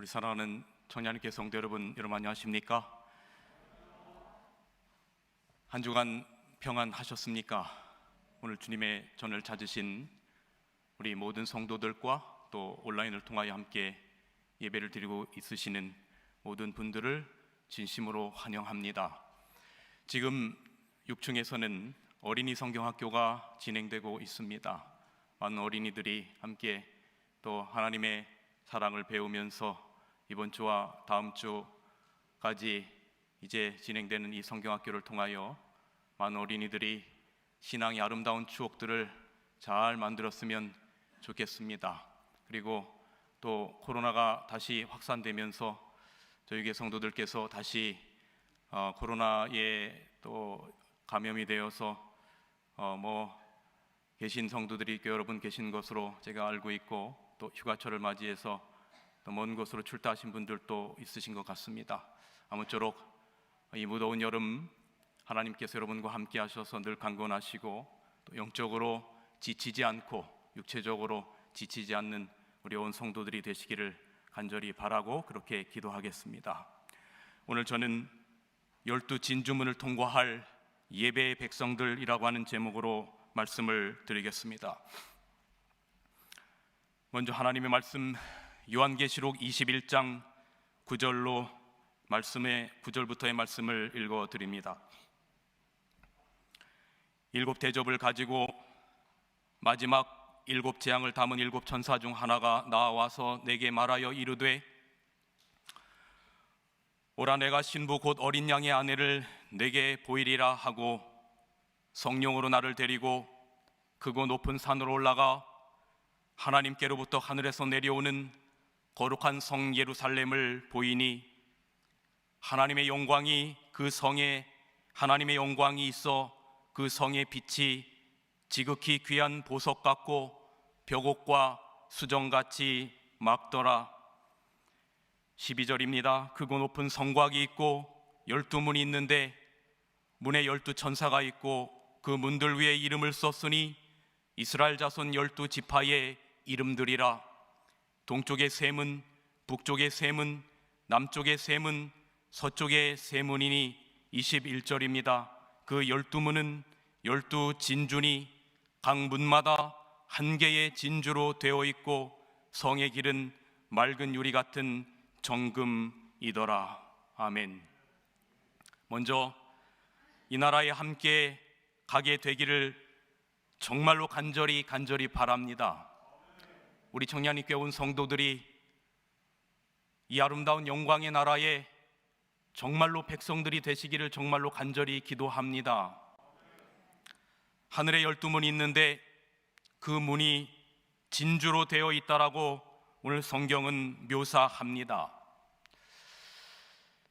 우리 사랑하는 청년님께 성도 여러분 안녕하십니까? 한 주간 평안하셨습니까? 오늘 주님의 전을 찾으신 우리 모든 성도들과 또 온라인을 통하여 함께 예배를 드리고 있으시는 모든 분들을 진심으로 환영합니다. 지금 6층에서는 어린이 성경학교가 진행되고 있습니다. 많은 어린이들이 함께 또 하나님의 사랑을 배우면서 이번 주와 다음 주까지 이제 진행되는 이 성경학교를 통하여 많은 어린이들이 신앙의 아름다운 추억들을 잘 만들었으면 좋겠습니다. 그리고 또 코로나가 다시 확산되면서 저희 교회 성도들께서 다시 코로나에 또 감염이 되어서 계신 성도들이 여러분 계신 것으로 제가 알고 있고, 또 휴가철을 맞이해서 또 먼 곳으로 출타하신 분들도 있으신 것 같습니다. 아무쪼록 이 무더운 여름 하나님께서 여러분과 함께 하셔서 늘 강건하시고 또 영적으로 지치지 않고 육체적으로 지치지 않는 우리 온 성도들이 되시기를 간절히 바라고 그렇게 기도하겠습니다. 오늘 저는 12 진주문을 통과할 예배의 백성들이라고 하는 제목으로 말씀을 드리겠습니다. 먼저 하나님의 말씀 요한계시록 21장 9절부터의 말씀을 읽어드립니다. 7 대접을 가지고 마지막 7 재앙을 담은 7 천사 중 하나가 나와서 내게 말하여 이르되, 오라, 내가 신부 곧 어린 양의 아내를 내게 보이리라 하고 성령으로 나를 데리고 크고 높은 산으로 올라가 하나님께로부터 하늘에서 내려오는 거룩한 성 예루살렘을 보이니 하나님의 영광이 그 성에 하나님의 영광이 있어 그 성의 빛이 지극히 귀한 보석 같고 벽옥과 수정같이 막더라. 12절입니다. 크고 높은 성곽이 있고 12문이 있는데 문에 12 천사가 있고 그 문들 위에 이름을 썼으니 이스라엘 자손 12 지파의 이름들이라. 동쪽의 세 문, 북쪽의 세 문, 남쪽의 세 문, 서쪽의 세 문이니 21절입니다. 그 12문은 12 진주니 각 문마다 한 개의 진주로 되어 있고 성의 길은 맑은 유리 같은 정금이더라. 아멘. 먼저 이 나라에 함께 가게 되기를 정말로 간절히 바랍니다. 우리 청량리교회 온 성도들이 이 아름다운 영광의 나라에 정말로 백성들이 되시기를 정말로 간절히 기도합니다. 하늘에 12문이 있는데 그 문이 진주로 되어 있다라고 오늘 성경은 묘사합니다.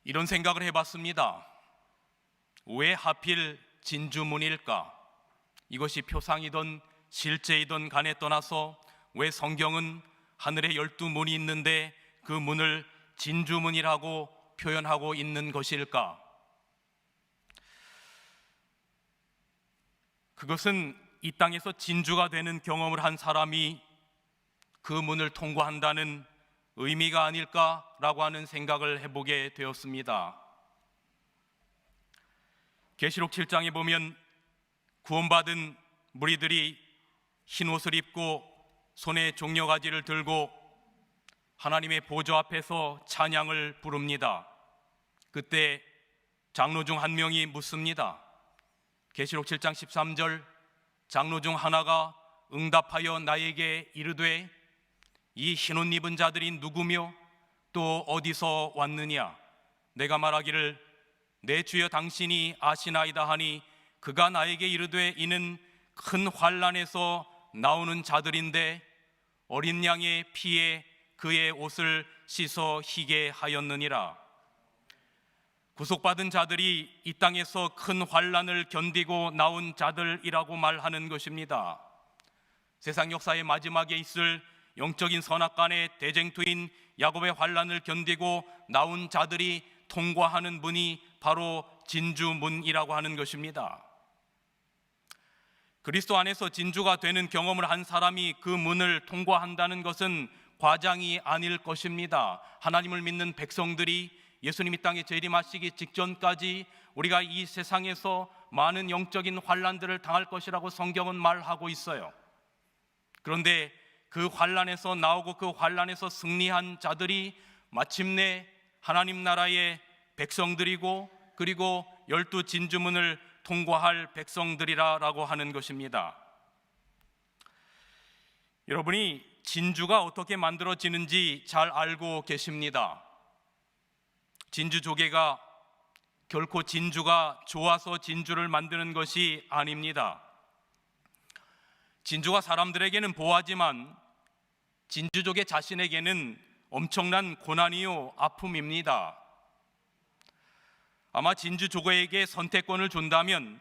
이런 생각을 해봤습니다. 왜 하필 진주문일까? 이것이 표상이든 실제이든 간에 떠나서 왜 성경은 하늘에 12문이 있는데 그 문을 진주문이라고 표현하고 있는 것일까? 그것은 이 땅에서 진주가 되는 경험을 한 사람이 그 문을 통과한다는 의미가 아닐까라고 하는 생각을 해보게 되었습니다. 계시록 7장에 보면 구원받은 무리들이 흰 옷을 입고 손에 종려가지를 들고 하나님의 보좌 앞에서 찬양을 부릅니다. 그때 장로 중 한 명이 묻습니다. 계시록 7장 13절, 장로 중 하나가 응답하여 나에게 이르되, 이 흰옷 입은 자들이 누구며 또 어디서 왔느냐? 내가 말하기를 내 주여 당신이 아시나이다 하니 그가 나에게 이르되, 이는 큰 환난에서 나오는 자들인데 어린 양의 피에 그의 옷을 씻어 희게 하였느니라. 구속받은 자들이 이 땅에서 큰 환난을 견디고 나온 자들이라고 말하는 것입니다. 세상 역사의 마지막에 있을 영적인 선악간의 대쟁투인 야곱의 환난을 견디고 나온 자들이 통과하는 문이 바로 진주문이라고 하는 것입니다. 그리스도 안에서 진주가 되는 경험을 한 사람이 그 문을 통과한다는 것은 과장이 아닐 것입니다. 하나님을 믿는 백성들이 예수님이 땅에 재림하시기 직전까지 우리가 이 세상에서 많은 영적인 환난들을 당할 것이라고 성경은 말하고 있어요. 그런데 그 환난에서 나오고 그 환난에서 승리한 자들이 마침내 하나님 나라의 백성들이고, 그리고 12 진주문을 통과할 백성들이라고 하는 것입니다. 여러분이 진주가 어떻게 만들어지는지 잘 알고 계십니다. 진주 조개가 결코 진주가 좋아서 진주를 만드는 것이 아닙니다. 진주가 사람들에게는 보하지만 진주 조개 자신에게는 엄청난 고난이요 아픔입니다. 아마 진주 조개에게 선택권을 준다면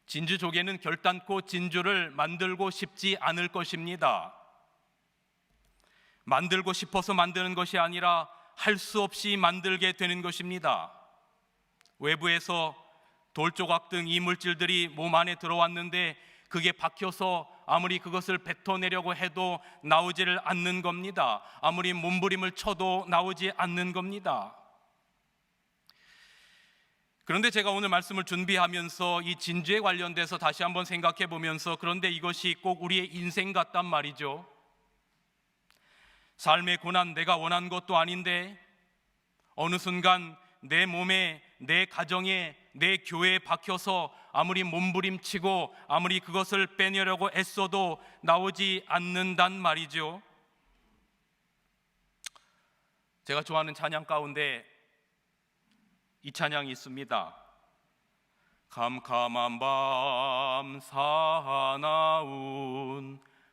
진주 조개는 결단코 진주를 만들고 싶지 않을 것입니다. 만들고 싶어서 만드는 것이 아니라 할 수 없이 만들게 되는 것입니다. 외부에서 돌조각 등 이물질들이 몸 안에 들어왔는데 그게 박혀서 아무리 그것을 뱉어내려고 해도 나오지를 않는 겁니다. 아무리 몸부림을 쳐도 나오지 않는 겁니다. 그런데 제가 오늘 말씀을 준비하면서 이 진주에 관련돼서 다시 한번 생각해 보면서, 그런데 이것이 꼭 우리의 인생 같단 말이죠. 삶의 고난 내가 원한 것도 아닌데 어느 순간 내 몸에, 내 가정에, 내 교회에 박혀서 아무리 몸부림치고 아무리 그것을 빼내려고 애써도 나오지 않는단 말이죠. 제가 좋아하는 찬양 가운데 이 찬양이 있습니다. 캄캄한 밤 사나운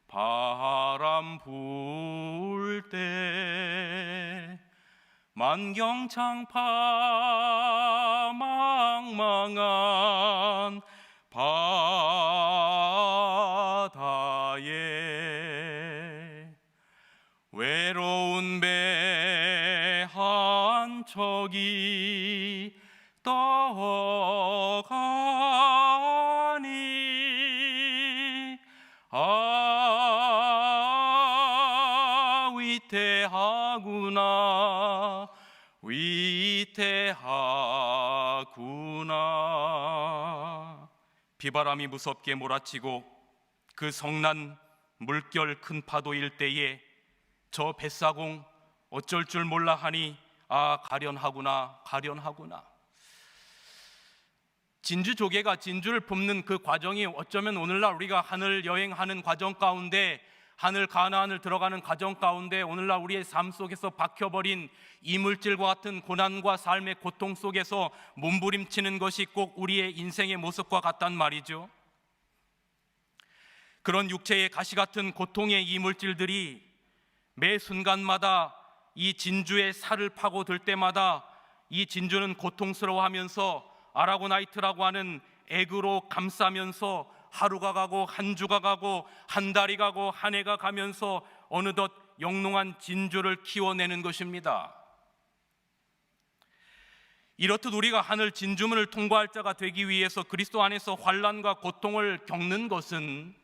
바람 불 때 만경창파 망망한 바다에 외로운 배 한 척이 떠가니 위태하구나 위태하구나. 비바람이 무섭게 몰아치고 그 성난 물결 큰 파도일 때에 저 뱃사공 어쩔 줄 몰라 하니 가련하구나 가련하구나. 진주 조개가 진주를 볶는 그 과정이 어쩌면 오늘날 우리가 하늘 여행하는 과정 가운데, 하늘 가나안을 들어가는 과정 가운데 오늘날 우리의 삶 속에서 박혀버린 이물질과 같은 고난과 삶의 고통 속에서 몸부림치는 것이 꼭 우리의 인생의 모습과 같단 말이죠. 그런 육체의 가시 같은 고통의 이물질들이 매 순간마다 이 진주의 살을 파고들 때마다 이 진주는 고통스러워하면서 아라고나이트라고 하는 액으로 감싸면서 하루가 가고 한 주가 가고 한 달이 가고 한 해가 가면서 어느덧 영롱한 진주를 키워내는 것입니다. 이렇듯 우리가 하늘 진주문을 통과할 자가 되기 위해서 그리스도 안에서 환난과 고통을 겪는 것은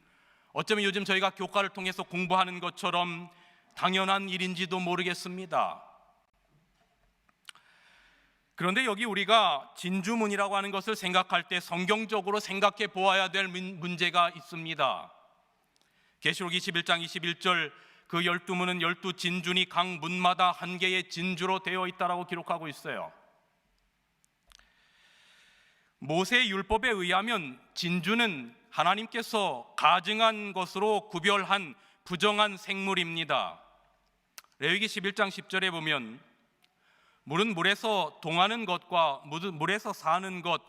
어쩌면 요즘 저희가 교과를 통해서 공부하는 것처럼 당연한 일인지도 모르겠습니다. 그런데 여기 우리가 진주문이라고 하는 것을 생각할 때 성경적으로 생각해 보아야 될 문제가 있습니다. 계시록 21장 21절 그 12문은 12 진주니 각 문마다 한 개의 진주로 되어 있다라고 기록하고 있어요. 모세 율법에 의하면 진주는 하나님께서 가증한 것으로 구별한 부정한 생물입니다. 레위기 11장 10절에 보면 물은 물에서 동하는 것과 물에서 사는 것,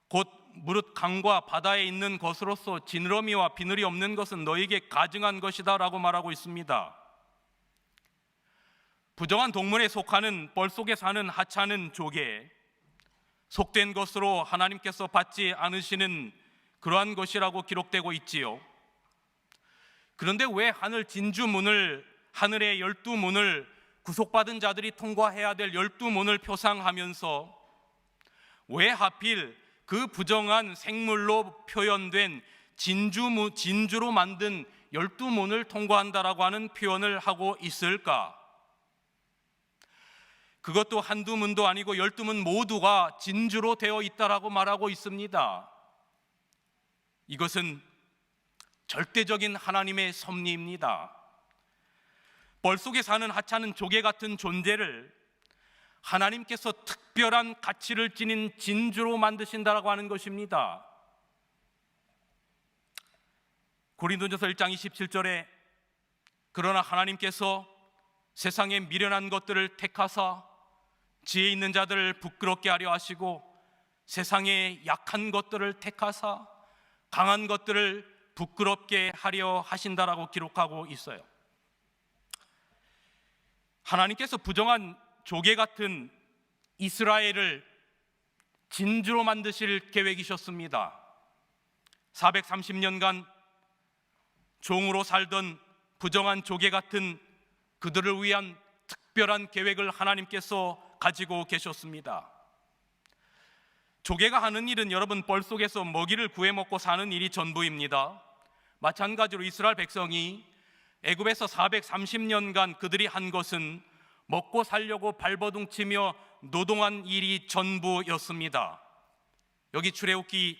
곧 무릇 강과 바다에 있는 것으로서 지느러미와 비늘이 없는 것은 너에게 가증한 것이다 라고 말하고 있습니다. 부정한 동물에 속하는 뻘 속에 사는 하찮은 조개, 속된 것으로 하나님께서 받지 않으시는 그러한 것이라고 기록되고 있지요. 그런데 왜 하늘 진주문을, 하늘의 12문을 구속받은 자들이 통과해야 될 12문을 표상하면서 왜 하필 그 부정한 생물로 표현된 진주로 만든 12문을 통과한다라고 하는 표현을 하고 있을까? 그것도 한두 문도 아니고 12문 모두가 진주로 되어 있다라고 말하고 있습니다. 이것은 절대적인 하나님의 섭리입니다. 벌 속에 사는 하찮은 조개 같은 존재를 하나님께서 특별한 가치를 지닌 진주로 만드신다라고 하는 것입니다. 고린도전서 1장 27절에 그러나 하나님께서 세상에 미련한 것들을 택하사 지혜 있는 자들을 부끄럽게 하려 하시고 세상에 약한 것들을 택하사 강한 것들을 부끄럽게 하려 하신다라고 기록하고 있어요. 하나님께서 부정한 조개 같은 이스라엘을 진주로 만드실 계획이셨습니다. 430년간 종으로 살던 부정한 조개 같은 그들을 위한 특별한 계획을 하나님께서 가지고 계셨습니다. 조개가 하는 일은 여러분 벌 속에서 먹이를 구해 먹고 사는 일이 전부입니다. 마찬가지로 이스라엘 백성이 애굽에서 430년간 그들이 한 것은 먹고 살려고 발버둥치며 노동한 일이 전부였습니다. 여기 출애굽기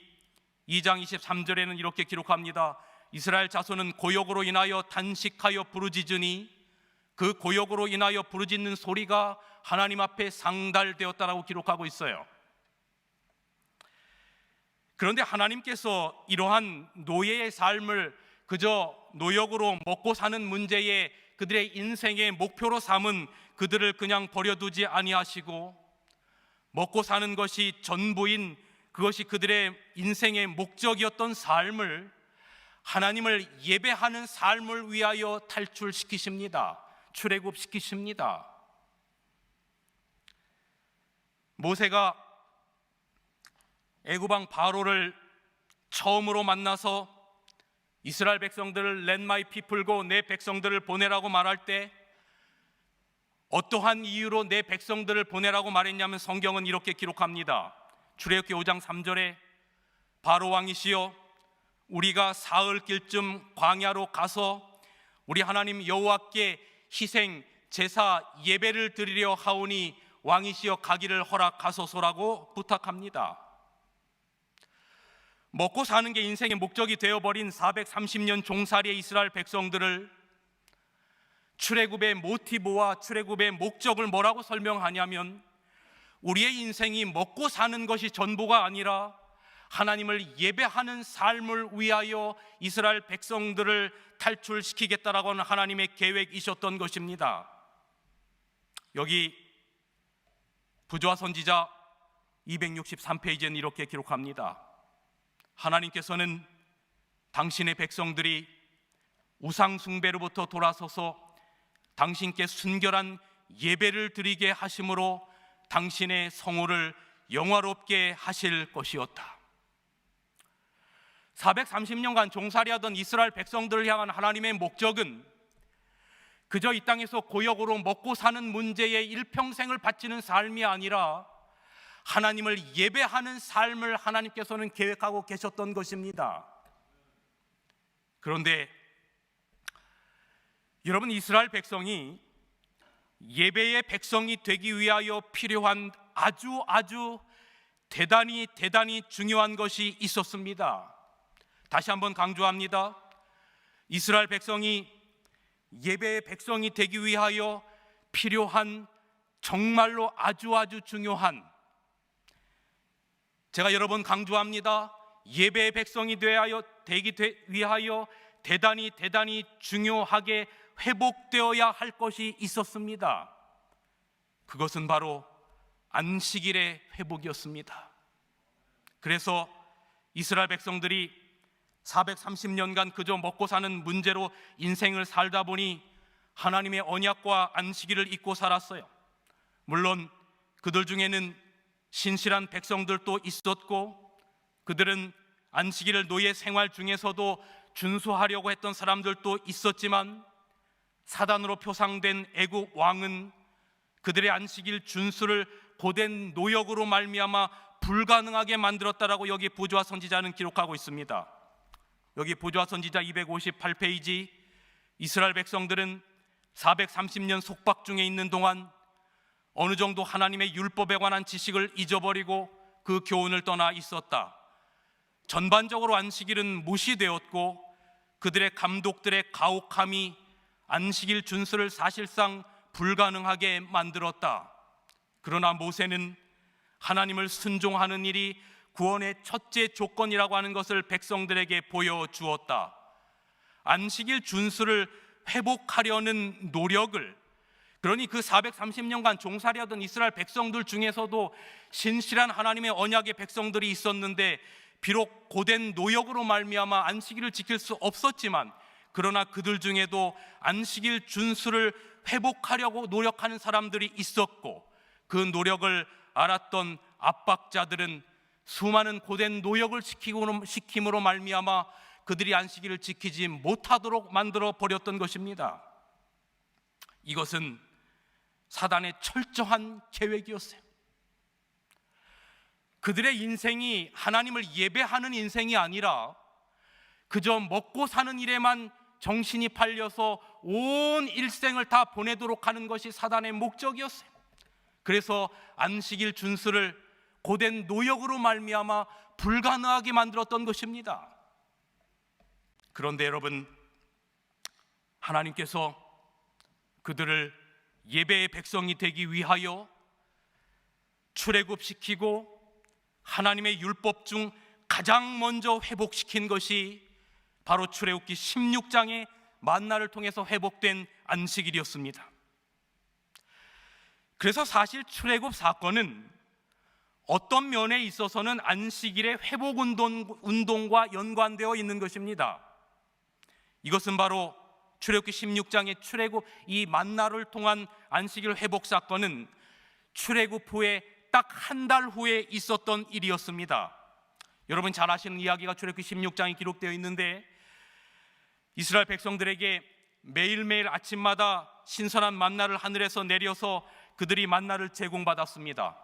2장 23절에는 이렇게 기록합니다. 이스라엘 자손은 고역으로 인하여 단식하여 부르짖으니 그 고역으로 인하여 부르짖는 소리가 하나님 앞에 상달되었다라고 기록하고 있어요. 그런데 하나님께서 이러한 노예의 삶을 그저 노역으로 먹고 사는 문제에 그들의 인생의 목표로 삼은 그들을 그냥 버려두지 아니하시고 먹고 사는 것이 전부인 그것이 그들의 인생의 목적이었던 삶을 하나님을 예배하는 삶을 위하여 탈출시키십니다. 출애굽시키십니다. 모세가 애굽왕 바로를 처음으로 만나서 이스라엘 백성들을 Let my people go, 내 백성들을 보내라고 말할 때 어떠한 이유로 내 백성들을 보내라고 말했냐면 성경은 이렇게 기록합니다. 출애굽기 5장 3절에 바로 왕이시여 우리가 사흘길쯤 광야로 가서 우리 하나님 여호와께 희생 제사 예배를 드리려 하오니 왕이시여 가기를 허락하소서라고 부탁합니다. 먹고 사는 게 인생의 목적이 되어버린 430년 종살이의 이스라엘 백성들을 출애굽의 모티브와 출애굽의 목적을 뭐라고 설명하냐면 우리의 인생이 먹고 사는 것이 전부가 아니라 하나님을 예배하는 삶을 위하여 이스라엘 백성들을 탈출시키겠다라고 하는 하나님의 계획이셨던 것입니다. 여기 부조화 선지자 263페이지에는 이렇게 기록합니다. 하나님께서는 당신의 백성들이 우상 숭배로부터 돌아서서 당신께 순결한 예배를 드리게 하심으로 당신의 성호를 영화롭게 하실 것이었다. 430년간 종살이하던 이스라엘 백성들을 향한 하나님의 목적은 그저 이 땅에서 고역으로 먹고 사는 문제에 일평생을 바치는 삶이 아니라 하나님을 예배하는 삶을 하나님께서는 계획하고 계셨던 것입니다. 그런데 여러분, 이스라엘 백성이 예배의 백성이 되기 위하여 필요한 아주 대단히 중요한 것이 있었습니다. 다시 한번 강조합니다. 이스라엘 백성이 예배의 백성이 되기 위하여 필요한 정말로 아주 중요한, 제가 여러 번 강조합니다. 예배의 백성이 되기 위하여 대단히 중요하게 회복되어야 할 것이 있었습니다. 그것은 바로 안식일의 회복이었습니다. 그래서 이스라엘 백성들이 430년간 그저 먹고 사는 문제로 인생을 살다 보니 하나님의 언약과 안식일을 잊고 살았어요. 물론 그들 중에는 신실한 백성들도 있었고 그들은 안식일을 노예 생활 중에서도 준수하려고 했던 사람들도 있었지만 사단으로 표상된 애국 왕은 그들의 안식일 준수를 고된 노역으로 말미암아 불가능하게 만들었다라고 여기 부조화 선지자는 기록하고 있습니다. 여기 보좌 선지자 258페이지, 이스라엘 백성들은 430년 속박 중에 있는 동안 어느 정도 하나님의 율법에 관한 지식을 잊어버리고 그 교훈을 떠나 있었다. 전반적으로 안식일은 무시되었고 그들의 감독들의 가혹함이 안식일 준수를 사실상 불가능하게 만들었다. 그러나 모세는 하나님을 순종하는 일이 구원의 첫째 조건이라고 하는 것을 백성들에게 보여주었다. 안식일 준수를 회복하려는 노력을, 그러니 그 430년간 종살이하던 이스라엘 백성들 중에서도 신실한 하나님의 언약의 백성들이 있었는데, 비록 고된 노역으로 말미암아 안식일을 지킬 수 없었지만, 그러나 그들 중에도 안식일 준수를 회복하려고 노력하는 사람들이 있었고, 그 노력을 알았던 압박자들은 수많은 고된 노역을 시킴으로 말미암아 그들이 안식일을 지키지 못하도록 만들어 버렸던 것입니다. 이것은 사단의 철저한 계획이었어요. 그들의 인생이 하나님을 예배하는 인생이 아니라 그저 먹고 사는 일에만 정신이 팔려서 온 일생을 다 보내도록 하는 것이 사단의 목적이었어요. 그래서 안식일 준수를 고된 노역으로 말미암아 불가능하게 만들었던 것입니다. 그런데 여러분, 하나님께서 그들을 예배의 백성이 되기 위하여 출애굽시키고 하나님의 율법 중 가장 먼저 회복시킨 것이 바로 출애굽기 16장의 만나를 통해서 회복된 안식일이었습니다. 그래서 사실 출애굽 사건은 어떤 면에 있어서는 안식일의 회복 운동과 연관되어 있는 것입니다. 이것은 바로 출애굽기 16장의 출애굽 이 만나를 통한 안식일 회복 사건은 출애굽 후에 딱 한 달 후에 있었던 일이었습니다. 여러분 잘 아시는 이야기가 출애굽기 16장에 기록되어 있는데, 이스라엘 백성들에게 매일매일 아침마다 신선한 만나를 하늘에서 내려서 그들이 만나를 제공받았습니다.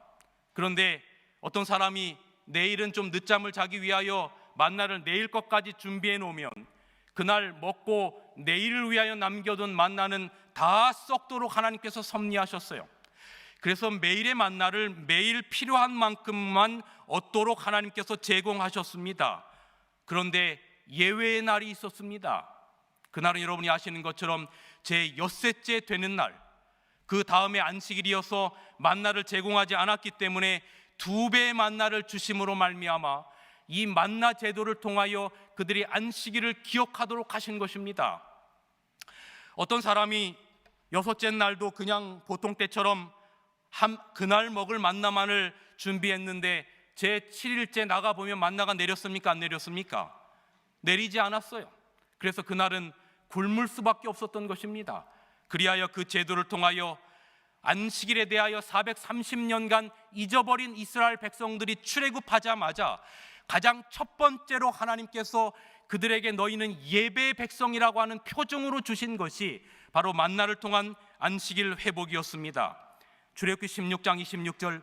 그런데 어떤 사람이 내일은 좀 늦잠을 자기 위하여 만나를 내일 것까지 준비해 놓으면 그날 먹고 내일을 위하여 남겨둔 만나는 다 썩도록 하나님께서 섭리하셨어요. 그래서 매일의 만나를 매일 필요한 만큼만 얻도록 하나님께서 제공하셨습니다. 그런데 예외의 날이 있었습니다. 그날은 여러분이 아시는 것처럼 제 엿새째 되는 날, 그 다음에 안식일이어서 만나를 제공하지 않았기 때문에 2배의 만나를 주심으로 말미암아 이 만나 제도를 통하여 그들이 안식일을 기억하도록 하신 것입니다. 어떤 사람이 6째 날도 그냥 보통 때처럼 그날 먹을 만나만을 준비했는데 제 7일째 나가보면 만나가 내렸습니까? 안 내렸습니까? 내리지 않았어요. 그래서 그날은 굶을 수밖에 없었던 것입니다. 그리하여 그 제도를 통하여 안식일에 대하여 430년간 잊어버린 이스라엘 백성들이 출애굽하자마자 가장 첫 번째로 하나님께서 그들에게 너희는 예배의 백성이라고 하는 표징으로 주신 것이 바로 만나를 통한 안식일 회복이었습니다. 출애굽기 16장 26절,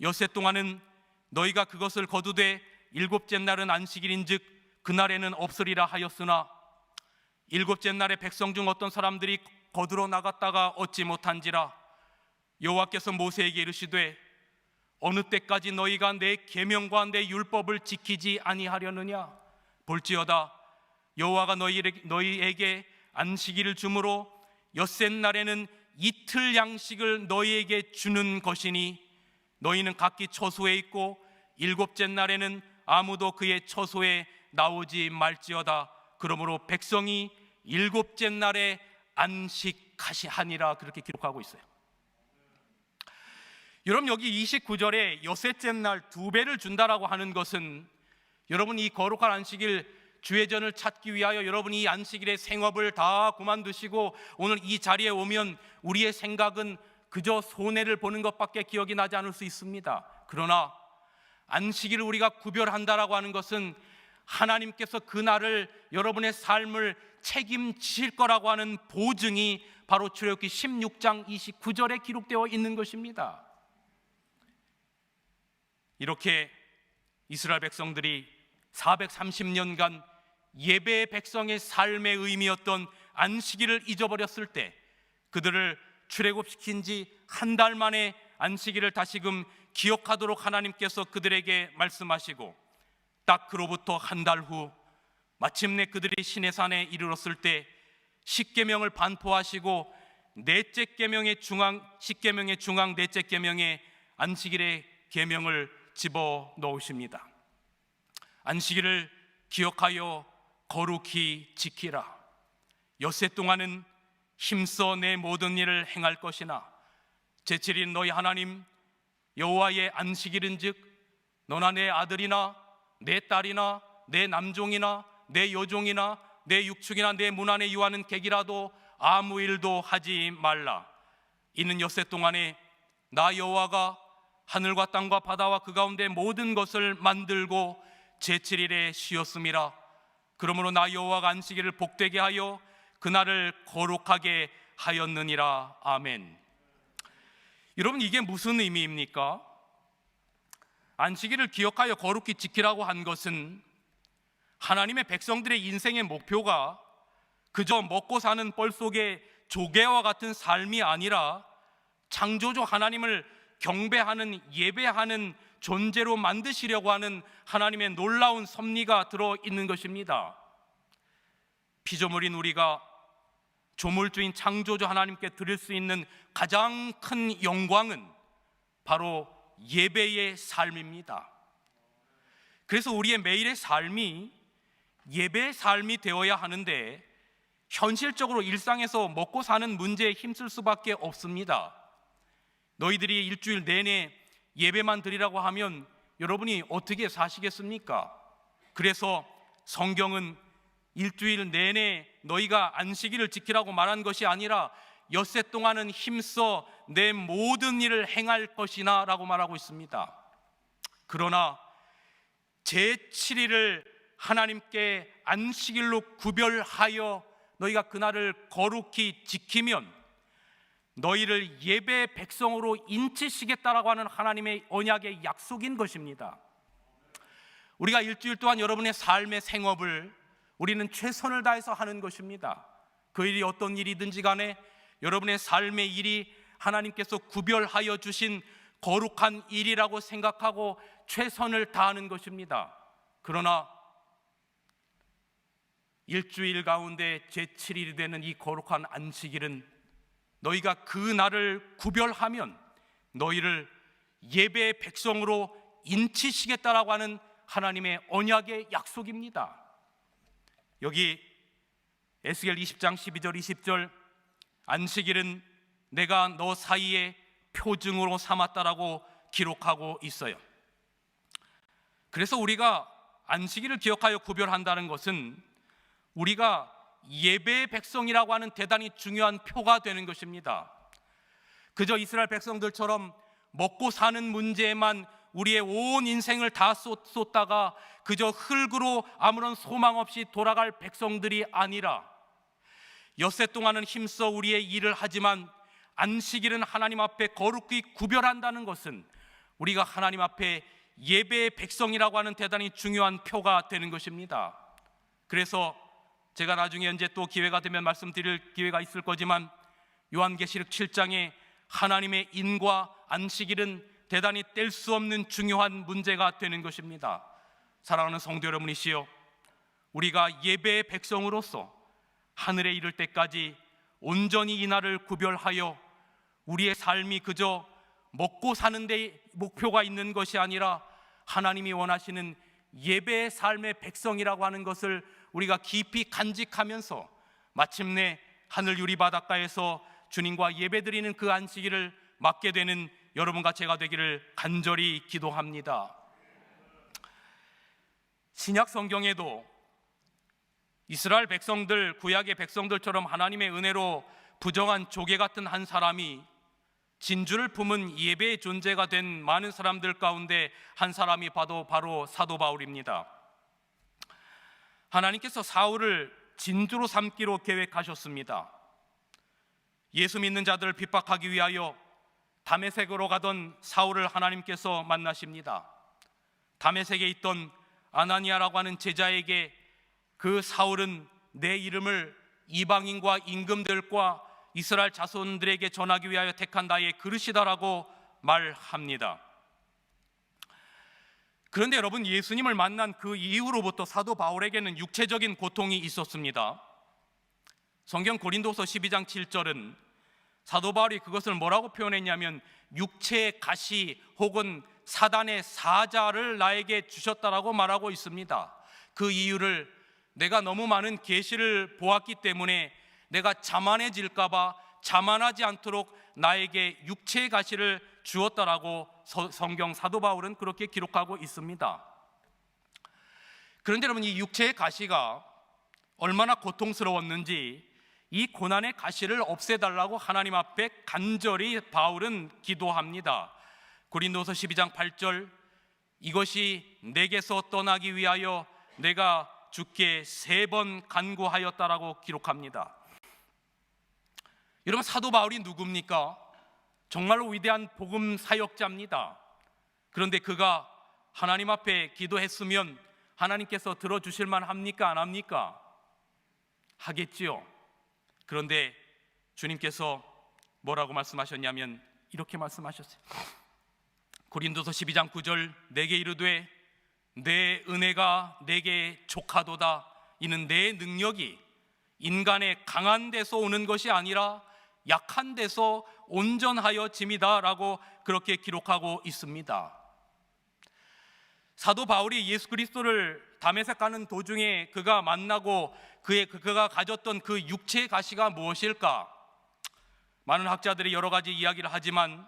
엿새 동안은 너희가 그것을 거두되 7째 날은 안식일인즉 그날에는 없으리라 하였으나 7째 날에 백성 중 어떤 사람들이 거두러 나갔다가 얻지 못한지라 여호와께서 모세에게 이르시되 어느 때까지 너희가 내 계명과 내 율법을 지키지 아니하려느냐? 볼지어다 여호와가 너희에게 안식일을 주므로 엿새 날에는 이틀 양식을 너희에게 주는 것이니 너희는 각기 처소에 있고 7째 날에는 아무도 그의 처소에 나오지 말지어다. 그러므로 백성이 7째 날에 안식하시하니라. 그렇게 기록하고 있어요. 여러분, 여기 29절에 엿새째 날 2배를 준다라고 하는 것은 여러분 이 거룩한 안식일 주의전을 찾기 위하여 여러분이 이 안식일의 생업을 다 그만두시고 오늘 이 자리에 오면 우리의 생각은 그저 손해를 보는 것밖에 기억이 나지 않을 수 있습니다. 그러나 안식일을 우리가 구별한다라고 하는 것은 하나님께서 그날을 여러분의 삶을 책임지실 거라고 하는 보증이 바로 출애굽기 16장 29절에 기록되어 있는 것입니다. 이렇게 이스라엘 백성들이 430년간 예배의 백성의 삶의 의미였던 안식일을 잊어버렸을 때 그들을 출애굽시킨 지 한 달 만에 안식일을 다시금 기억하도록 하나님께서 그들에게 말씀하시고, 딱 그로부터 한 달 후 마침내 그들이 시내산에 이르렀을 때 십계명을 반포하시고 넷째 계명의 중앙, 십계명의 중앙 넷째 계명에 안식일의 계명을 집어 넣으십니다. 안식일을 기억하여 거룩히 지키라. 엿새 동안은 힘써 내 모든 일을 행할 것이나 제7일 너희 하나님 여호와의 안식일은즉 너나 내 아들이나 내 딸이나 내 남종이나 내 여종이나 내 육축이나 내 문 안에 유하는 객이라도 아무 일도 하지 말라. 이는 엿새 동안에 나 여호와가 하늘과 땅과 바다와 그 가운데 모든 것을 만들고 제7일에 쉬었음이라. 그러므로 나 여호와가 안식일을 복되게 하여 그날을 거룩하게 하였느니라. 아멘. 여러분, 이게 무슨 의미입니까? 안식일을 기억하여 거룩히 지키라고 한 것은 하나님의 백성들의 인생의 목표가 그저 먹고 사는 뻘 속의 조개와 같은 삶이 아니라 창조주 하나님을 경배하는, 예배하는 존재로 만드시려고 하는 하나님의 놀라운 섭리가 들어있는 것입니다. 피조물인 우리가 조물주인 창조주 하나님께 드릴 수 있는 가장 큰 영광은 바로 예배의 삶입니다. 그래서 우리의 매일의 삶이 예배의 삶이 되어야 하는데 현실적으로 일상에서 먹고 사는 문제에 힘쓸 수밖에 없습니다. 너희들이 일주일 내내 예배만 드리라고 하면 여러분이 어떻게 사시겠습니까? 그래서 성경은 일주일 내내 너희가 안식일을 지키라고 말한 것이 아니라 엿새 동안은 힘써 내 모든 일을 행할 것이나 라고 말하고 있습니다. 그러나 제7일을 하나님께 안식일로 구별하여 너희가 그날을 거룩히 지키면 너희를 예배의 백성으로 인치시겠다라고 하는 하나님의 언약의 약속인 것입니다. 우리가 일주일 동안 여러분의 삶의 생업을 우리는 최선을 다해서 하는 것입니다. 그 일이 어떤 일이든지 간에 여러분의 삶의 일이 하나님께서 구별하여 주신 거룩한 일이라고 생각하고 최선을 다하는 것입니다. 그러나 일주일 가운데 제7일이 되는 이 거룩한 안식일은 너희가 그 날을 구별하면 너희를 예배의 백성으로 인치시겠다라고 하는 하나님의 언약의 약속입니다. 여기 에스겔 20장 12절 20절 안식일은 내가 너 사이에 표징으로 삼았다라고 기록하고 있어요. 그래서 우리가 안식일을 기억하여 구별한다는 것은 우리가 예배의 백성이라고 하는 대단히 중요한 표가 되는 것입니다. 그저 이스라엘 백성들처럼 먹고 사는 문제에만 우리의 온 인생을 다 쏟다가 그저 흙으로 아무런 소망 없이 돌아갈 백성들이 아니라 엿새 동안은 힘써 우리의 일을 하지만 안식일은 하나님 앞에 거룩히 구별한다는 것은 우리가 하나님 앞에 예배의 백성이라고 하는 대단히 중요한 표가 되는 것입니다. 그래서 제가 나중에 언제 또 기회가 되면 말씀드릴 기회가 있을 거지만 요한계시록 7장에 하나님의 인과 안식일은 대단히 뗄 수 없는 중요한 문제가 되는 것입니다. 사랑하는 성도 여러분이시여, 우리가 예배의 백성으로서 하늘에 이를 때까지 온전히 이 날을 구별하여 우리의 삶이 그저 먹고 사는 데 목표가 있는 것이 아니라 하나님이 원하시는 예배의 삶의 백성이라고 하는 것을 우리가 깊이 간직하면서 마침내 하늘 유리 바닷가에서 주님과 예배드리는 그 안식일을 맞게 되는 여러분과 제가 되기를 간절히 기도합니다. 신약 성경에도 이스라엘 백성들, 구약의 백성들처럼 하나님의 은혜로 부정한 조개 같은 한 사람이 진주를 품은 예배의 존재가 된 많은 사람들 가운데 한 사람이 바로 사도 바울입니다. 하나님께서 사울을 진주로 삼기로 계획하셨습니다. 예수 믿는 자들을 핍박하기 위하여 다메섹으로 가던 사울을 하나님께서 만나십니다. 다메섹에 있던 아나니아라고 하는 제자에게 그 사울은 내 이름을 이방인과 임금들과 이스라엘 자손들에게 전하기 위하여 택한 나의 그릇이다라고 말합니다. 그런데 여러분, 예수님을 만난 그 이후로부터 사도 바울에게는 육체적인 고통이 있었습니다. 성경 고린도서 12장 7절은 사도 바울이 그것을 뭐라고 표현했냐면 육체의 가시 혹은 사단의 사자를 나에게 주셨다라고 말하고 있습니다. 그 이유를 내가 너무 많은 계시를 보았기 때문에 내가 자만해질까 봐 자만하지 않도록 나에게 육체의 가시를 주었다라고 성경 사도 바울은 그렇게 기록하고 있습니다. 그런데 여러분, 이 육체의 가시가 얼마나 고통스러웠는지 이 고난의 가시를 없애달라고 하나님 앞에 간절히 바울은 기도합니다. 고린도서 12장 8절, 이것이 내게서 떠나기 위하여 내가 주께 3번 간구하였다라고 기록합니다. 여러분, 사도 바울이 누굽니까? 정말로 위대한 복음 사역자입니다. 그런데 그가 하나님 앞에 기도했으면 하나님께서 들어주실 만합니까? 안 합니까? 하겠지요. 그런데 주님께서 뭐라고 말씀하셨냐면 이렇게 말씀하셨어요. 고린도서 12장 9절, 내게 이르되 내 은혜가 내게 족하도다. 이는 내 능력이 인간의 강한 데서 오는 것이 아니라 약한 데서 온전하여 짐이다 라고 그렇게 기록하고 있습니다. 사도 바울이 예수 그리스도를 다메섹 가는 도중에 그가 만나고 그가 가졌던 그 육체의 가시가 무엇일까? 많은 학자들이 여러 가지 이야기를 하지만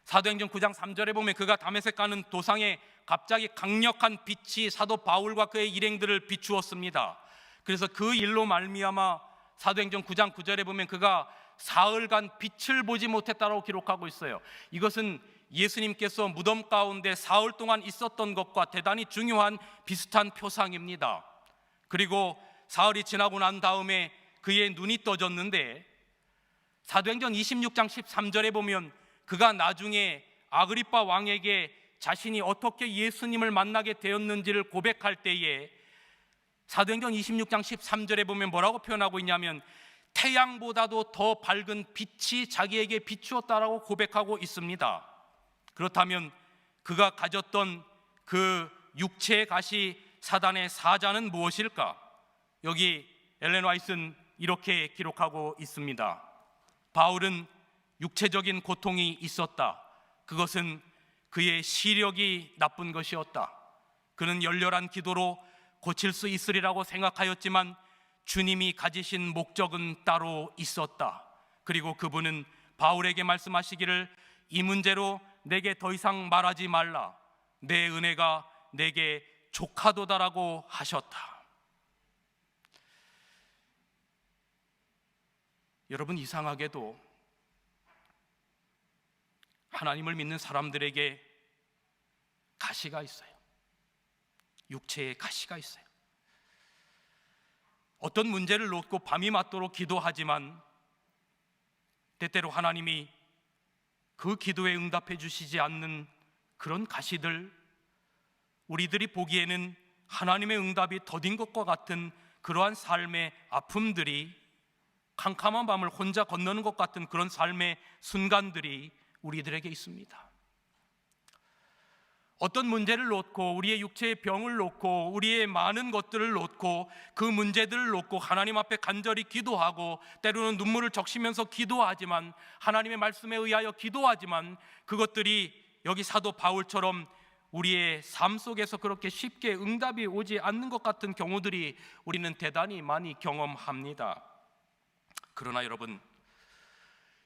사도행전 9장 3절에 보면 그가 다메섹 가는 도상에 갑자기 강력한 빛이 사도 바울과 그의 일행들을 비추었습니다. 그래서 그 일로 말미암아 사도행전 9장 9절에 보면 그가 사흘간 빛을 보지 못했다고 기록하고 있어요. 이것은 예수님께서 무덤 가운데 사흘 동안 있었던 것과 대단히 중요한 비슷한 표상입니다. 그리고 사흘이 지나고 난 다음에 그의 눈이 떠졌는데 사도행전 26장 13절에 보면 그가 나중에 아그리빠 왕에게 자신이 어떻게 예수님을 만나게 되었는지를 고백할 때에 사도행전 26장 13절에 보면 뭐라고 표현하고 있냐면 태양보다도 더 밝은 빛이 자기에게 비추었다라고 고백하고 있습니다. 그렇다면 그가 가졌던 그 육체의 가시 사단의 사자는 무엇일까? 여기 엘렌 화이트는 이렇게 기록하고 있습니다. 바울은 육체적인 고통이 있었다. 그것은 그의 시력이 나쁜 것이었다. 그는 열렬한 기도로 고칠 수 있으리라고 생각하였지만 주님이 가지신 목적은 따로 있었다. 그리고 그분은 바울에게 말씀하시기를 이 문제로 내게 더 이상 말하지 말라. 내 은혜가 내게 족하도다라고 하셨다. 여러분, 이상하게도 하나님을 믿는 사람들에게 가시가 있어요. 육체의 가시가 있어요. 어떤 문제를 놓고 밤이 맞도록 기도하지만 때때로 하나님이 그 기도에 응답해 주시지 않는 그런 가시들, 우리들이 보기에는 하나님의 응답이 더딘 것과 같은 그러한 삶의 아픔들이, 캄캄한 밤을 혼자 건너는 것 같은 그런 삶의 순간들이 우리들에게 있습니다. 어떤 문제를 놓고, 우리의 육체의 병을 놓고, 우리의 많은 것들을 놓고, 그 문제들을 놓고 하나님 앞에 간절히 기도하고 때로는 눈물을 적시면서 기도하지만, 하나님의 말씀에 의하여 기도하지만 그것들이 여기 사도 바울처럼 우리의 삶 속에서 그렇게 쉽게 응답이 오지 않는 것 같은 경우들이 우리는 대단히 많이 경험합니다. 그러나 여러분,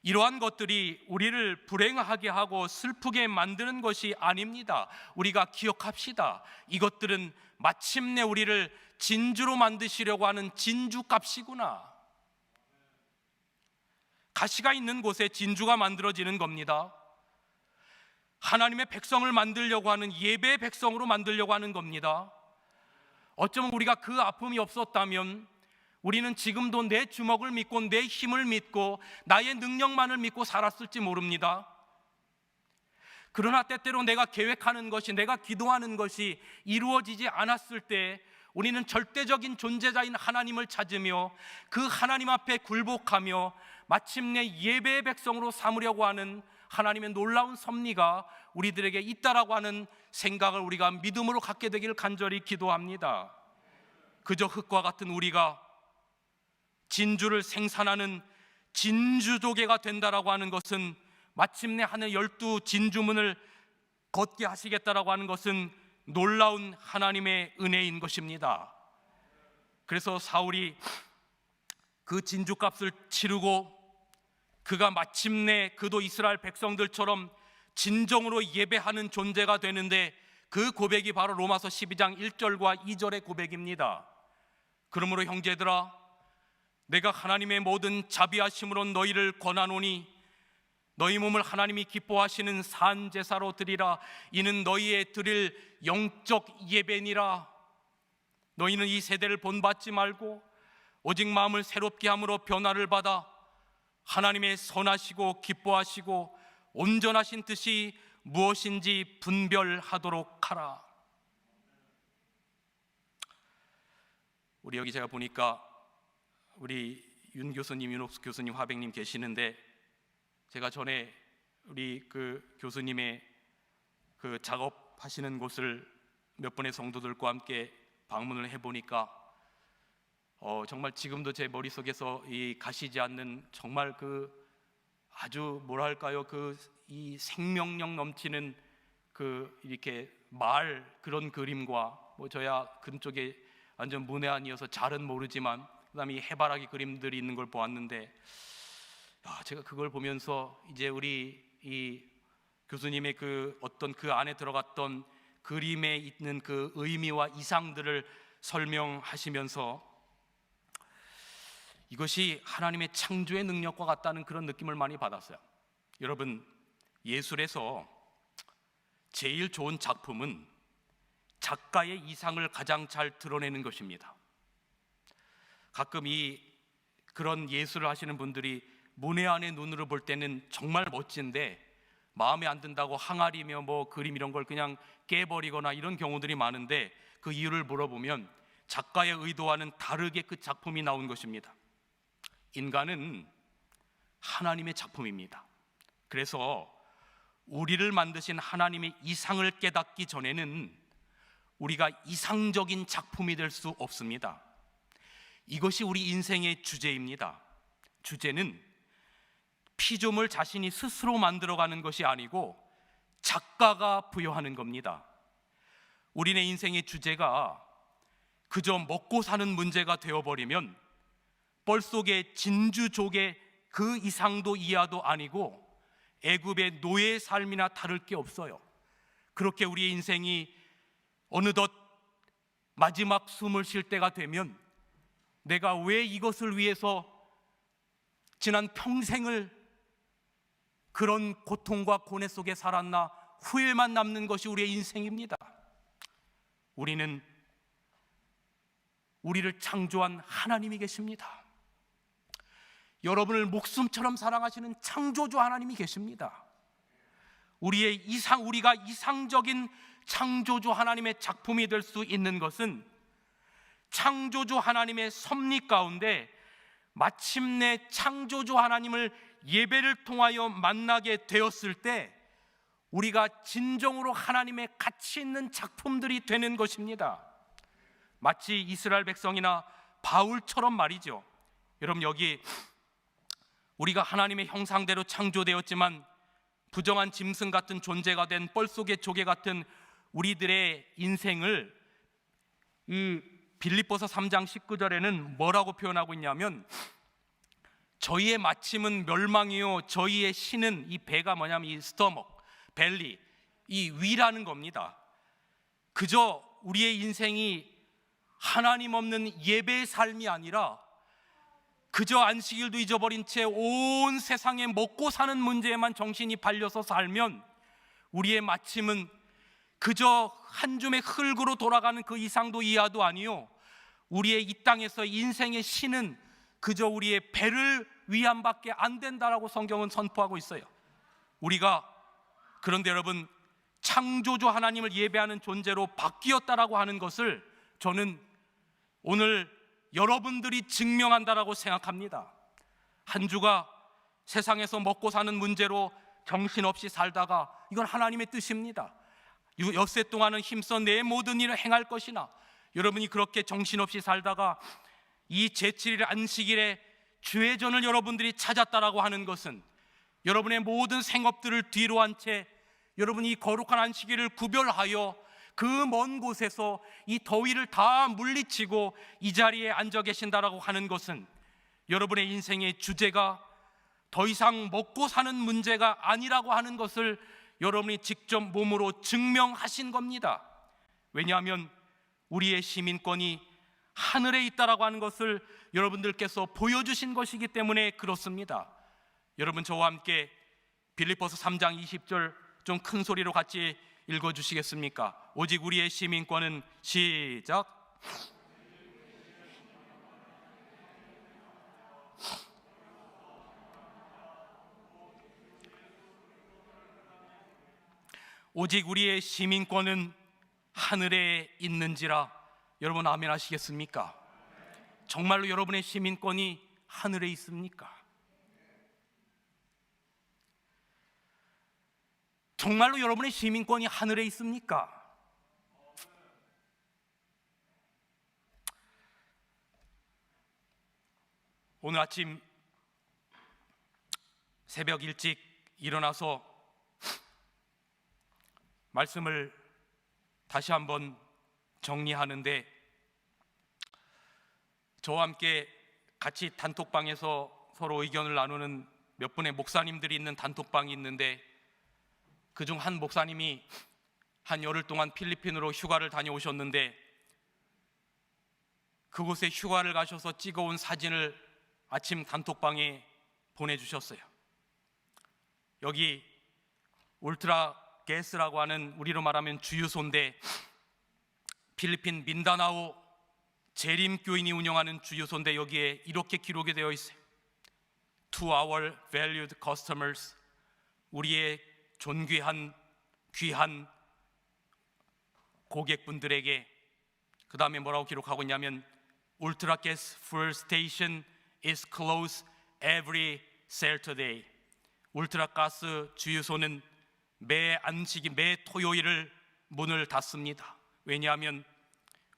이러한 것들이 우리를 불행하게 하고 슬프게 만드는 것이 아닙니다. 우리가 기억합시다. 이것들은 마침내 우리를 진주로 만드시려고 하는 진주값이구나. 가시가 있는 곳에 진주가 만들어지는 겁니다. 하나님의 백성을 만들려고 하는 예배의 백성으로 만들려고 하는 겁니다. 어쩌면 우리가 그 아픔이 없었다면 우리는 지금도 내 주먹을 믿고 내 힘을 믿고 나의 능력만을 믿고 살았을지 모릅니다. 그러나 때때로 내가 계획하는 것이, 내가 기도하는 것이 이루어지지 않았을 때 우리는 절대적인 존재자인 하나님을 찾으며 그 하나님 앞에 굴복하며 마침내 예배의 백성으로 삼으려고 하는 하나님의 놀라운 섭리가 우리들에게 있다라고 하는 생각을 우리가 믿음으로 갖게 되기를 간절히 기도합니다. 그저 흙과 같은 우리가 진주를 생산하는 진주조개가 된다라고 하는 것은, 마침내 하늘 12 진주문을 걷게 하시겠다라고 하는 것은 놀라운 하나님의 은혜인 것입니다. 그래서 사울이 그 진주값을 치르고 그가 마침내 그도 이스라엘 백성들처럼 진정으로 예배하는 존재가 되는데, 그 고백이 바로 로마서 12장 1절과 2절의 고백입니다. 그러므로 형제들아, 내가 하나님의 모든 자비하심으로 너희를 권하노니 너희 몸을 하나님이 기뻐하시는 산 제사로 드리라. 이는 너희의 드릴 영적 예배니라. 너희는 이 세대를 본받지 말고 오직 마음을 새롭게 함으로 변화를 받아 하나님의 선하시고 기뻐하시고 온전하신 뜻이 무엇인지 분별하도록 하라. 우리 여기 제가 보니까 우리 윤 교수님, 윤옥수 교수님, 화백님 계시는데, 제가 전에 우리 그 교수님의 그 작업하시는 곳을 몇 분의 성도들과 함께 방문을 해보니까 정말 지금도 제 머릿속에서 이 가시지 않는, 정말 그 아주 뭐랄까요, 그 이 생명력 넘치는 그 이렇게 말 그런 그림과, 뭐 저야 그쪽에 완전 문외한이어서 잘은 모르지만 그다음에 이 해바라기 그림들이 있는 걸 보았는데, 제가 그걸 보면서 이제 우리 이 교수님의 그 어떤 그 안에 들어갔던 그림에 있는 그 의미와 이상들을 설명하시면서 이것이 하나님의 창조의 능력과 같다는 그런 느낌을 많이 받았어요. 여러분, 예술에서 제일 좋은 작품은 작가의 이상을 가장 잘 드러내는 것입니다. 가끔 그런 예술을 하시는 분들이 문외한의 눈으로 볼 때는 정말 멋진데 마음에 안 든다고 항아리며 뭐 그림 이런 걸 그냥 깨버리거나 이런 경우들이 많은데, 그 이유를 물어보면 작가의 의도와는 다르게 그 작품이 나온 것입니다. 인간은 하나님의 작품입니다. 그래서 우리를 만드신 하나님의 이상을 깨닫기 전에는 우리가 이상적인 작품이 될 수 없습니다. 이것이 우리 인생의 주제입니다. 주제는 피조물 자신이 스스로 만들어가는 것이 아니고 작가가 부여하는 겁니다. 우리네 인생의 주제가 그저 먹고 사는 문제가 되어버리면 뻘 속의 진주족의 그 이상도 이하도 아니고 애굽의 노예의 삶이나 다를 게 없어요. 그렇게 우리의 인생이 어느덧 마지막 숨을 쉴 때가 되면 내가 왜 이것을 위해서 지난 평생을 그런 고통과 고뇌 속에 살았나 후회만 남는 것이 우리의 인생입니다. 우리는 우리를 창조한 하나님이 계십니다. 여러분을 목숨처럼 사랑하시는 창조주 하나님이 계십니다. 우리가 이상적인 창조주 하나님의 작품이 될 수 있는 것은 창조주 하나님의 섭리 가운데 마침내 창조주 하나님을 예배를 통하여 만나게 되었을 때 우리가 진정으로 하나님의 가치 있는 작품들이 되는 것입니다. 마치 이스라엘 백성이나 바울처럼 말이죠. 여러분, 여기 우리가 하나님의 형상대로 창조되었지만 부정한 짐승 같은 존재가 된 뻘 속의 조개 같은 우리들의 인생을 이 빌립보서 3장 19절에는 뭐라고 표현하고 있냐면, 저희의 마침은 멸망이요 저희의 신은, 이 배가 뭐냐면 이 스토먹, 벨리, 이 위라는 겁니다. 그저 우리의 인생이 하나님 없는 예배의 삶이 아니라 그저 안식일도 잊어버린 채 온 세상에 먹고 사는 문제에만 정신이 팔려서 살면 우리의 마침은 그저 한 줌의 흙으로 돌아가는 그 이상도 이하도 아니요, 우리의 이 땅에서 인생의 신은 그저 우리의 배를 위함밖에 안 된다라고 성경은 선포하고 있어요. 우리가 그런데 여러분, 창조주 하나님을 예배하는 존재로 바뀌었다라고 하는 것을 저는 오늘 여러분들이 증명한다라고 생각합니다. 한 주가 세상에서 먹고 사는 문제로 정신없이 살다가 이건 하나님의 뜻입니다. 엿새 동안은 힘써 내 모든 일을 행할 것이나, 여러분이 그렇게 정신없이 살다가 이 제7일 안식일에 주의 전을 여러분들이 찾았다라고 하는 것은 여러분의 모든 생업들을 뒤로 한 채 여러분이 거룩한 안식일을 구별하여 그 먼 곳에서 이 더위를 다 물리치고 이 자리에 앉아 계신다라고 하는 것은 여러분의 인생의 주제가 더 이상 먹고 사는 문제가 아니라고 하는 것을 여러분이 직접 몸으로 증명하신 겁니다. 왜냐하면 우리의 시민권이 하늘에 있다라고 하는 것을 여러분들께서 보여주신 것이기 때문에 그렇습니다. 여러분, 저와 함께 빌립보서 3장 20절 좀 큰 소리로 같이 읽어주시겠습니까? 오직 우리의 시민권은, 시작. 오직 우리의 시민권은 하늘에 있는지라. 여러분 아멘 하시겠습니까? 정말로 여러분의 시민권이 하늘에 있습니까? 정말로 여러분의 시민권이 하늘에 있습니까? 오늘 아침 새벽 일찍 일어나서 말씀을 다시 한번 정리하는데, 저와 함께 같이 단톡방에서 서로 의견을 나누는 몇 분의 목사님들이 있는 단톡방이 있는데, 그중 한 목사님이 한 열흘 동안 필리핀으로 휴가를 다녀오셨는데, 그곳에 휴가를 가셔서 찍어온 사진을 아침 단톡방에 보내주셨어요. 여기 울트라 게스라고 하는, 우리로 말하면 주유소인데, 필리핀 민다나오 재림교인이 운영하는 주유소인데, 여기에 이렇게 기록이 되어 있어요. To our valued customers, 우리의 존귀한 귀한 고객분들에게, 그 다음에 뭐라고 기록하고 있냐면, 울트라 게스 fuel station is closed every Saturday. 울트라 가스 주유소는 매 안식일, 매 토요일을 문을 닫습니다. 왜냐하면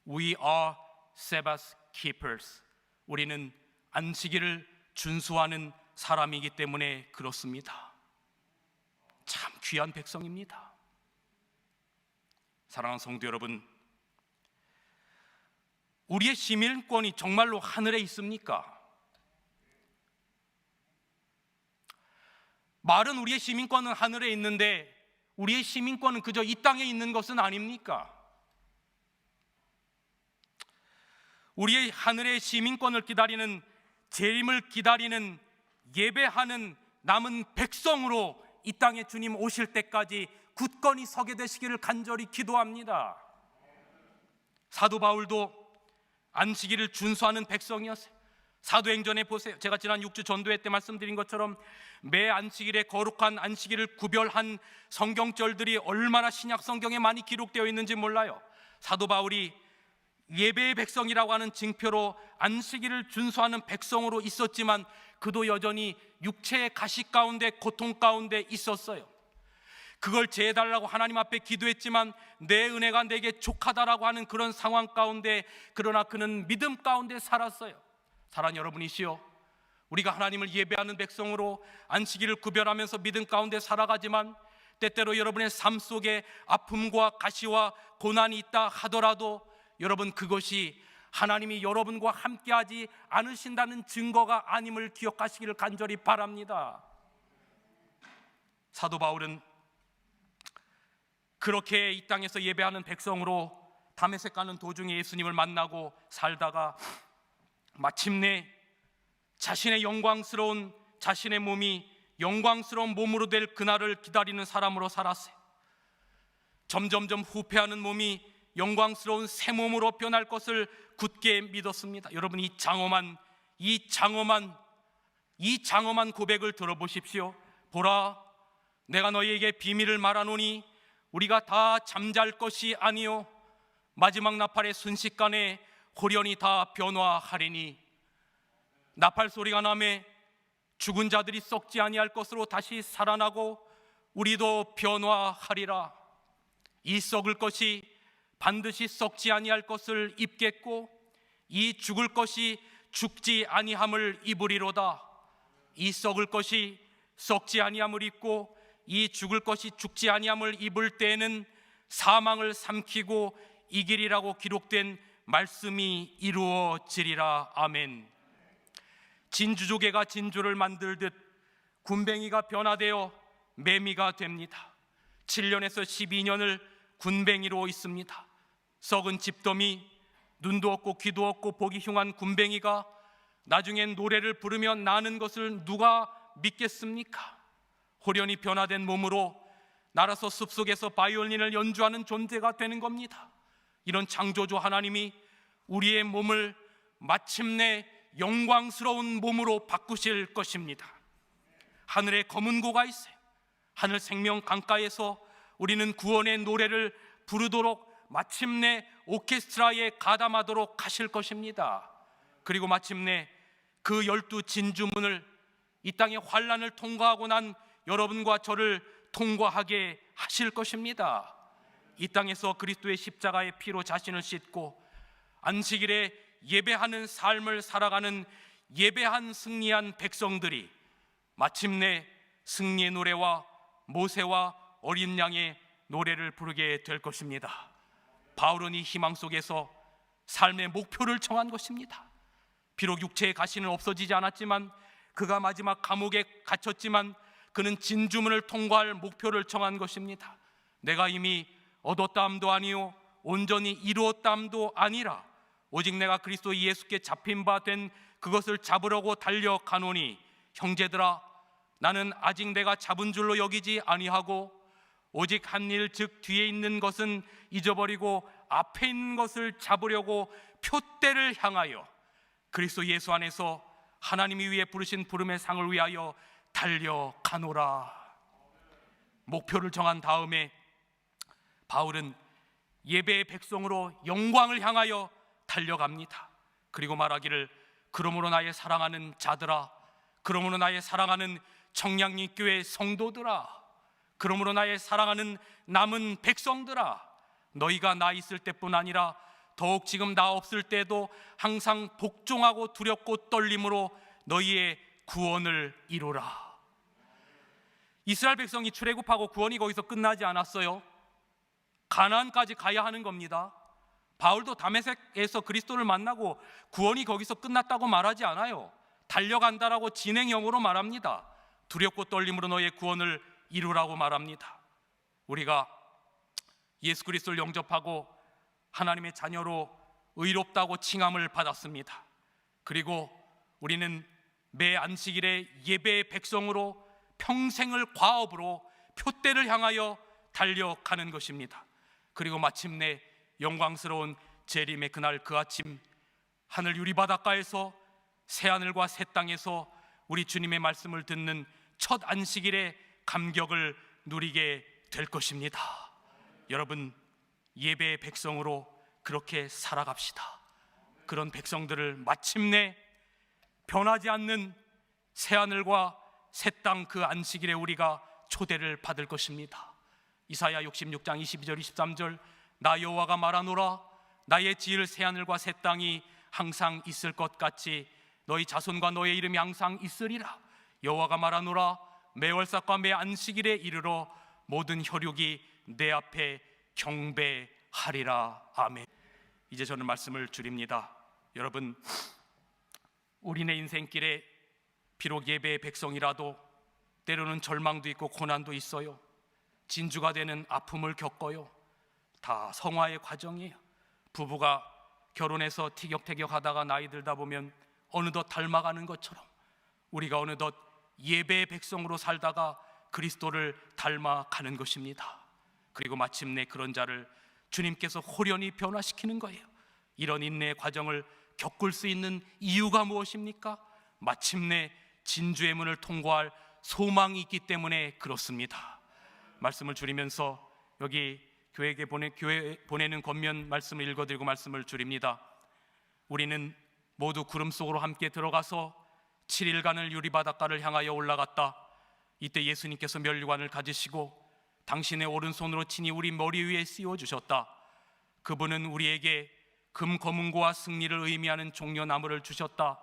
We are Sabbath keepers, 우리는 안식일을 준수하는 사람이기 때문에 그렇습니다. 참 귀한 백성입니다. 사랑하는 성도 여러분, 우리의 시민권이 정말로 하늘에 있습니까? 말은 우리의 시민권은 하늘에 있는데, 우리의 시민권은 그저 이 땅에 있는 것은 아닙니까? 우리의 하늘의 시민권을 기다리는, 재림을 기다리는, 예배하는 남은 백성으로 이 땅에 주님 오실 때까지 굳건히 서게 되시기를 간절히 기도합니다. 사도 바울도 안식일을 준수하는 백성이었어요. 사도행전에 보세요. 제가 지난 6주 전도회 때 말씀드린 것처럼 매 안식일에 거룩한 안식일을 구별한 성경절들이 얼마나 신약 성경에 많이 기록되어 있는지 몰라요. 사도 바울이 예배의 백성이라고 하는 징표로 안식일을 준수하는 백성으로 있었지만, 그도 여전히 육체의 가식 가운데, 고통 가운데 있었어요. 그걸 제해달라고 하나님 앞에 기도했지만 내 은혜가 내게 족하다라고 하는 그런 상황 가운데, 그러나 그는 믿음 가운데 살았어요. 사랑하는 여러분이시여, 우리가 하나님을 예배하는 백성으로 안식일을 구별하면서 믿음 가운데 살아가지만, 때때로 여러분의 삶 속에 아픔과 가시와 고난이 있다 하더라도 여러분, 그것이 하나님이 여러분과 함께하지 않으신다는 증거가 아님을 기억하시기를 간절히 바랍니다. 사도 바울은 그렇게 이 땅에서 예배하는 백성으로 다메섹 가는 도중에 예수님을 만나고 살다가 마침내 자신의 영광스러운, 자신의 몸이 영광스러운 몸으로 될 그날을 기다리는 사람으로 살았어요. 점점점 후패하는 몸이 영광스러운 새 몸으로 변할 것을 굳게 믿었습니다. 여러분, 이 장엄한 고백을 들어보십시오. 보라, 내가 너희에게 비밀을 말하노니 우리가 다 잠잘 것이 아니요 마지막 나팔의 순식간에 홀연히 다 변화하리니 나팔 소리가 나매 죽은 자들이 썩지 아니할 것으로 다시 살아나고 우리도 변화하리라. 이 썩을 것이 반드시 썩지 아니할 것을 입겠고 이 죽을 것이 죽지 아니함을 입으리로다. 이 썩을 것이 썩지 아니함을 입고 이 죽을 것이 죽지 아니함을 입을 때에는 사망을 삼키고 이기리라고 기록된 말씀이 이루어지리라. 아멘. 진주조개가 진주를 만들듯 군뱅이가 변화되어 매미가 됩니다. 7년에서 12년을 군뱅이로 있습니다. 썩은 집더미, 눈도 없고 귀도 없고 보기 흉한 군뱅이가 나중엔 노래를 부르며 나는 것을 누가 믿겠습니까? 홀연히 변화된 몸으로 날아서 숲속에서 바이올린을 연주하는 존재가 되는 겁니다. 이런 창조주 하나님이 우리의 몸을 마침내 영광스러운 몸으로 바꾸실 것입니다. 하늘에 검은 고가 있어요. 하늘 생명 강가에서 우리는 구원의 노래를 부르도록 마침내 오케스트라에 가담하도록 하실 것입니다. 그리고 마침내 그 12 진주문을 이 땅의 환란을 통과하고 난 여러분과 저를 통과하게 하실 것입니다. 이 땅에서 그리스도의 십자가의 피로 자신을 씻고 안식일에 예배하는 삶을 살아가는 예배한 승리한 백성들이 마침내 승리의 노래와 모세와 어린 양의 노래를 부르게 될 것입니다. 바울은 이 희망 속에서 삶의 목표를 정한 것입니다. 비록 육체의 가시는 없어지지 않았지만, 그가 마지막 감옥에 갇혔지만 그는 진주문을 통과할 목표를 정한 것입니다. 내가 이미 얻었다함도 아니요 온전히 이루었다함도 아니라 오직 내가 그리스도 예수께 잡힌 바 된 그것을 잡으려고 달려가노니 형제들아, 나는 아직 내가 잡은 줄로 여기지 아니하고 오직 한 일, 즉 뒤에 있는 것은 잊어버리고 앞에 있는 것을 잡으려고 표대를 향하여 그리스도 예수 안에서 하나님이 위해 부르신 부름의 상을 위하여 달려가노라. 목표를 정한 다음에 바울은 예배의 백성으로 영광을 향하여 달려갑니다. 그리고 말하기를, 그러므로 나의 사랑하는 자들아, 그러므로 나의 사랑하는 청량리 교회 성도들아, 그러므로 나의 사랑하는 남은 백성들아, 너희가 나 있을 때뿐 아니라 더욱 지금 나 없을 때도 항상 복종하고 두렵고 떨림으로 너희의 구원을 이루라. 이스라엘 백성이 출애굽하고 구원이 거기서 끝나지 않았어요. 가나안까지 가야 하는 겁니다. 바울도 다메섹에서 그리스도를 만나고 구원이 거기서 끝났다고 말하지 않아요. 달려간다라고 진행형으로 말합니다. 두렵고 떨림으로 너의 구원을 이루라고 말합니다. 우리가 예수 그리스도를 영접하고 하나님의 자녀로 의롭다고 칭함을 받았습니다. 그리고 우리는 매 안식일에 예배의 백성으로 평생을 과업으로 표대를 향하여 달려가는 것입니다. 그리고 마침내 영광스러운 재림의 그날 그 아침, 하늘 유리바닷가에서 새하늘과 새 땅에서 우리 주님의 말씀을 듣는 첫 안식일의 감격을 누리게 될 것입니다. 여러분, 예배의 백성으로 그렇게 살아갑시다. 그런 백성들을 마침내 변하지 않는 새하늘과 새 땅 그 안식일에 우리가 초대를 받을 것입니다. 이사야 66장 22절 23절, 나 여호와가 말하노라, 나의 지을 새하늘과 새 땅이 항상 있을 것 같이 너희 자손과 너의 이름이 항상 있으리라. 여호와가 말하노라, 매월삭과 매 안식일에 이르러 모든 혈육이 내 앞에 경배하리라. 아멘. 이제 저는 말씀을 줄입니다. 여러분, 우리네 인생길에 비록 예배의 백성이라도 때로는 절망도 있고 고난도 있어요. 진주가 되는 아픔을 겪어요. 다 성화의 과정이에요. 부부가 결혼해서 티격태격 하다가 나이 들다 보면 어느덧 닮아가는 것처럼 우리가 어느덧 예배의 백성으로 살다가 그리스도를 닮아가는 것입니다. 그리고 마침내 그런 자를 주님께서 홀연히 변화시키는 거예요. 이런 인내의 과정을 겪을 수 있는 이유가 무엇입니까? 마침내 진주의 문을 통과할 소망이 있기 때문에 그렇습니다. 말씀을 줄이면서 여기 교회 보내는 권면 말씀을 읽어드리고 말씀을 줄입니다. 우리는 모두 구름 속으로 함께 들어가서 7일간을 유리바닷가를 향하여 올라갔다. 이때 예수님께서 면류관을 가지시고 당신의 오른손으로 친히 우리 머리 위에 씌워주셨다. 그분은 우리에게 금거문고와 승리를 의미하는 종려나무를 주셨다.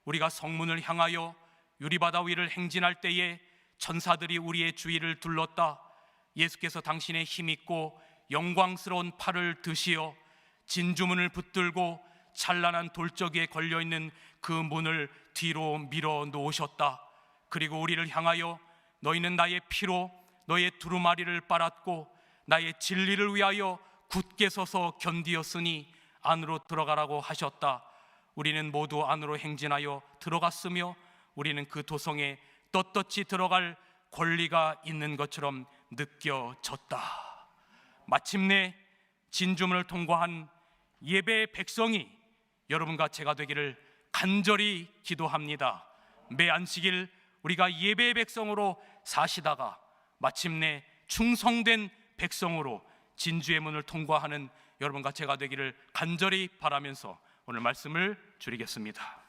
우리가 성문을 향하여 유리바다 위를 행진할 때에 천사들이 우리의 주위를 둘렀다. 예수께서 당신의 힘있고 영광스러운 팔을 드시어 진주문을 붙들고 찬란한 돌적이에 걸려있는 그 문을 뒤로 밀어 놓으셨다. 그리고 우리를 향하여 너희는 나의 피로 너의 두루마리를 빨았고 나의 진리를 위하여 굳게 서서 견디었으니 안으로 들어가라고 하셨다. 우리는 모두 안으로 행진하여 들어갔으며 우리는 그 도성에 떳떳이 들어갈 권리가 있는 것처럼 느껴졌다. 마침내 진주문을 통과한 예배의 백성이 여러분과 제가 되기를 간절히 기도합니다. 매 안식일 우리가 예배의 백성으로 사시다가 마침내 충성된 백성으로 진주의 문을 통과하는 여러분과 제가 되기를 간절히 바라면서 오늘 말씀을 줄이겠습니다.